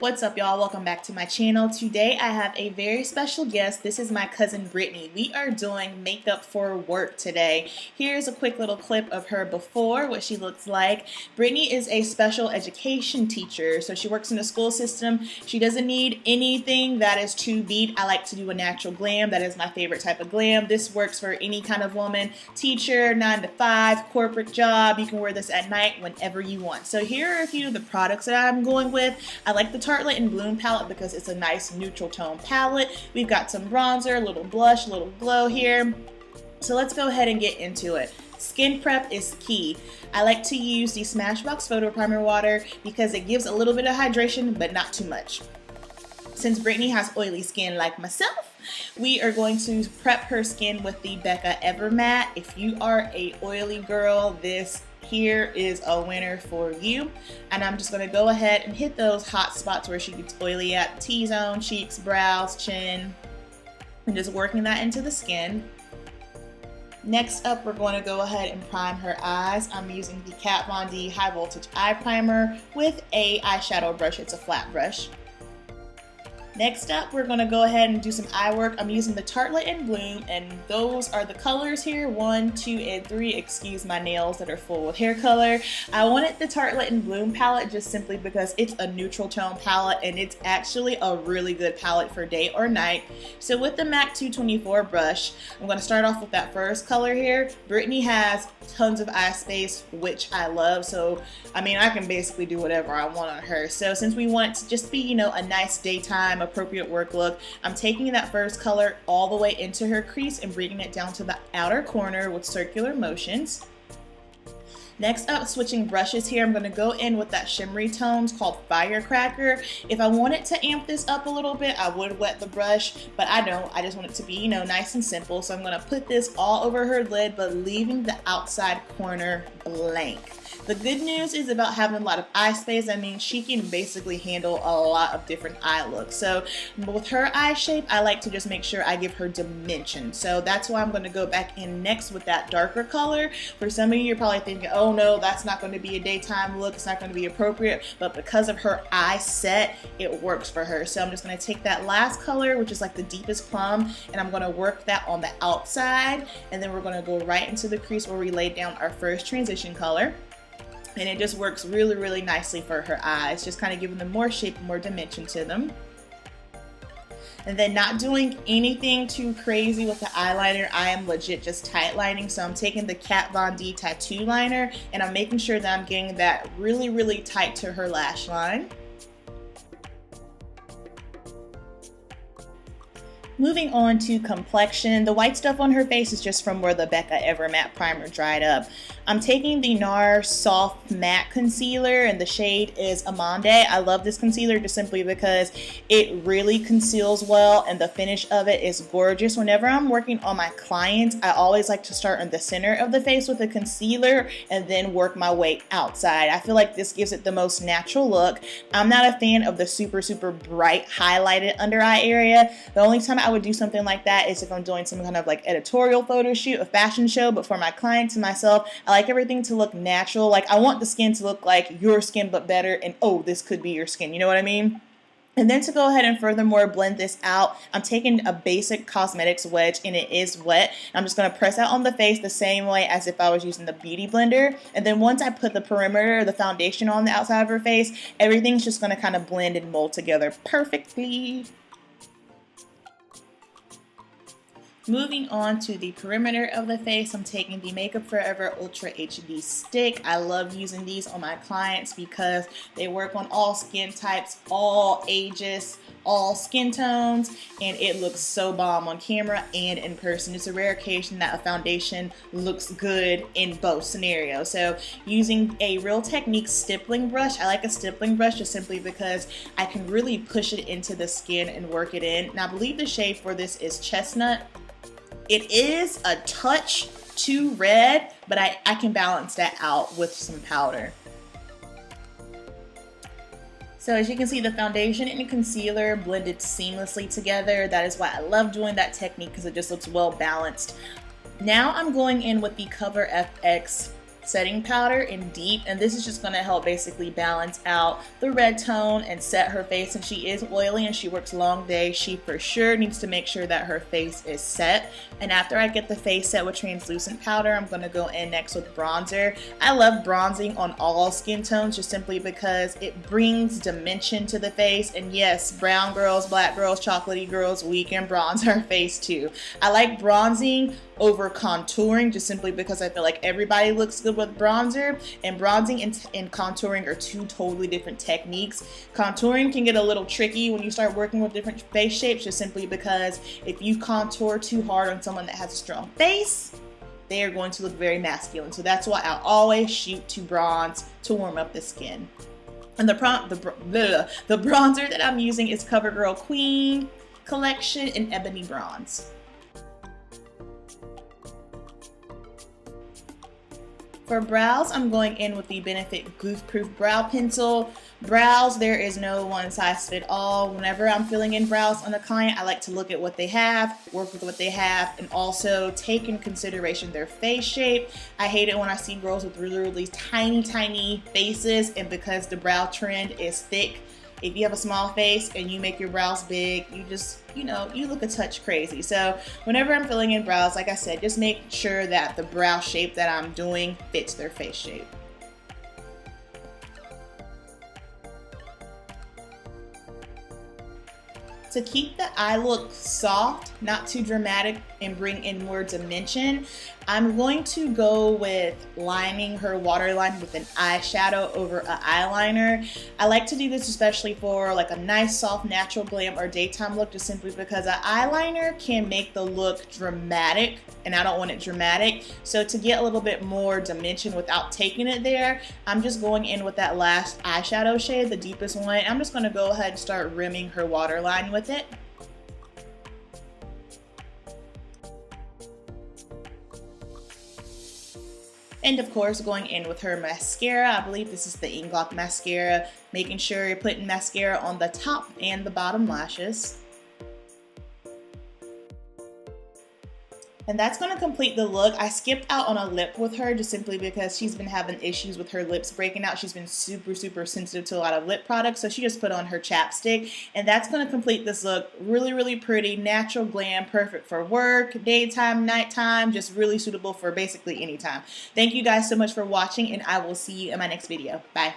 What's up, y'all? Welcome back to my channel. Today I have a very special guest. This is my cousin Brittany. We are doing makeup for work today. Here's a quick little clip of her before, what she looks like. Brittany is a special education teacher, so she works in the school system. She doesn't need anything that is too beat. I like to do a natural glam. That is my favorite type of glam. This works for any kind of woman, teacher, 9 to 5, corporate job. You can wear this at night whenever you want. So here are a few of the products that I'm going with. I like the Tartelette and Bloom palette because it's a nice neutral tone palette. We've got some bronzer, a little blush, a little glow here. So let's go ahead and get into it. Skin prep is key. I like to use the Smashbox Photo Primer Water because it gives a little bit of hydration, but not too much. Since Brittany has oily skin like myself, we are going to prep her skin with the Becca Evermatte. If you are a oily girl, this here is a winner for you. And I'm just going to go ahead and hit those hot spots where she gets oily at: T-zone, cheeks, brows, chin, and just working that into the skin. Next up, we're going to go ahead and prime her eyes. I'm using the Kat Von D High Voltage Eye Primer with a eyeshadow brush. It's a flat brush. Next up, we're going to go ahead and do some eye work. I'm using the Tartelette and Bloom, and those are the colors here, 1, 2, and 3. Excuse my nails that are full with hair color. I wanted the Tartelette and Bloom palette just simply because it's a neutral tone palette, and it's actually a really good palette for day or night. So with the MAC 224 brush, I'm going to start off with that first color here. Brittany has tons of eye space, which I love. So, I mean, I can basically do whatever I want on her. So since we want it to just be, you know, a nice daytime appropriate work look, I'm taking that first color all the way into her crease and bringing it down to the outer corner with circular motions. Next up, switching brushes here, I'm going to go in with that shimmery tones called Firecracker. If I wanted to amp this up a little bit, I would wet the brush, but I don't. I just want it to be, you know, nice and simple. So I'm going to put this all over her lid, but leaving the outside corner blank. The good news is about having a lot of eye space. I mean, she can basically handle a lot of different eye looks. So with her eye shape, I like to just make sure I give her dimension. So that's why I'm going to go back in next with that darker color. For some of you, you're probably thinking, oh no, that's not going to be a daytime look. It's not going to be appropriate. But because of her eye set, it works for her. So I'm just going to take that last color, which is like the deepest plum, and I'm going to work that on the outside. And then we're going to go right into the crease where we laid down our first transition color. And it just works really, really nicely for her eyes, just kind of giving them more shape, more dimension to them. And then not doing anything too crazy with the eyeliner. I am legit just tight lining. So I'm taking the Kat Von D tattoo liner and I'm making sure that I'm getting that really, really tight to her lash line. Moving on to complexion, the white stuff on her face is just from where the Becca Evermatte primer dried up. I'm taking the Nars Soft Matte Concealer and the shade is Amande. I love this concealer just simply because it really conceals well and the finish of it is gorgeous. Whenever I'm working on my clients, I always like to start in the center of the face with a concealer and then work my way outside. I feel like this gives it the most natural look. I'm not a fan of the super, super bright highlighted under eye area. The only time I would do something like that is if I'm doing some kind of like editorial photo shoot, a fashion show, but for my clients and myself, I like everything to look natural. Like I want the skin to look like your skin but better, and oh, this could be your skin, you know what I mean? And then to go ahead and furthermore blend this out, I'm taking a basic cosmetics wedge and it is wet. I'm just going to press that on the face the same way as if I was using the beauty blender. And then once I put the perimeter, the foundation on the outside of her face, everything's just going to kind of blend and mold together perfectly. Moving on to the perimeter of the face, I'm taking the Makeup Forever Ultra HD Stick. I love using these on my clients because they work on all skin types, all ages, all skin tones, and it looks so bomb on camera and in person. It's a rare occasion that a foundation looks good in both scenarios. So using a Real Technique stippling brush, I like a stippling brush just simply because I can really push it into the skin and work it in. And I believe the shade for this is Chestnut. It is a touch too red, but I can balance that out with some powder. So as you can see, the foundation and the concealer blended seamlessly together. That is why I love doing that technique because it just looks well balanced. Now I'm going in with the Cover FX setting powder in deep, and this is just going to help basically balance out the red tone and set her face. And she is oily and she works long days, she for sure needs to make sure that her face is set. And after I get the face set with translucent powder, I'm going to go in next with bronzer. I love bronzing on all skin tones just simply because it brings dimension to the face. And yes, brown girls, black girls, chocolatey girls, we can bronze our face too. I like bronzing over contouring just simply because I feel like everybody looks good with bronzer, and bronzing and contouring are two totally different techniques. Contouring can get a little tricky when you start working with different face shapes just simply because if you contour too hard on someone that has a strong face, they are going to look very masculine. So that's why I always shoot to bronze to warm up the skin. And the bronzer that I'm using is CoverGirl Queen Collection in Ebony Bronze. For brows, I'm going in with the Benefit Goof Proof Brow Pencil. Brows, there is no one size fit all. Whenever I'm filling in brows on a client, I like to look at what they have, work with what they have, and also take in consideration their face shape. I hate it when I see girls with really tiny faces, and because the brow trend is thick, if you have a small face and you make your brows big, you just, you look a touch crazy. So whenever I'm filling in brows, like I said, just make sure that the brow shape that I'm doing fits their face shape. To keep the eye look soft, not too dramatic, and bring in more dimension, I'm going to go with lining her waterline with an eyeshadow over an eyeliner. I like to do this especially for like a nice, soft, natural glam or daytime look, just simply because an eyeliner can make the look dramatic, and I don't want it dramatic. So to get a little bit more dimension without taking it there, I'm just going in with that last eyeshadow shade, the deepest one. I'm just going to go ahead and start rimming her waterline with it. And of course, going in with her mascara. I believe this is the Inkblock mascara, making sure you're putting mascara on the top and the bottom lashes. And that's going to complete the look. I skipped out on a lip with her just simply because she's been having issues with her lips breaking out. She's been super sensitive to a lot of lip products, so she just put on her chapstick. And that's going to complete this look. Really pretty, natural glam, perfect for work, daytime, nighttime, just really suitable for basically any time. Thank you guys so much for watching, and I will see you in my next video. Bye.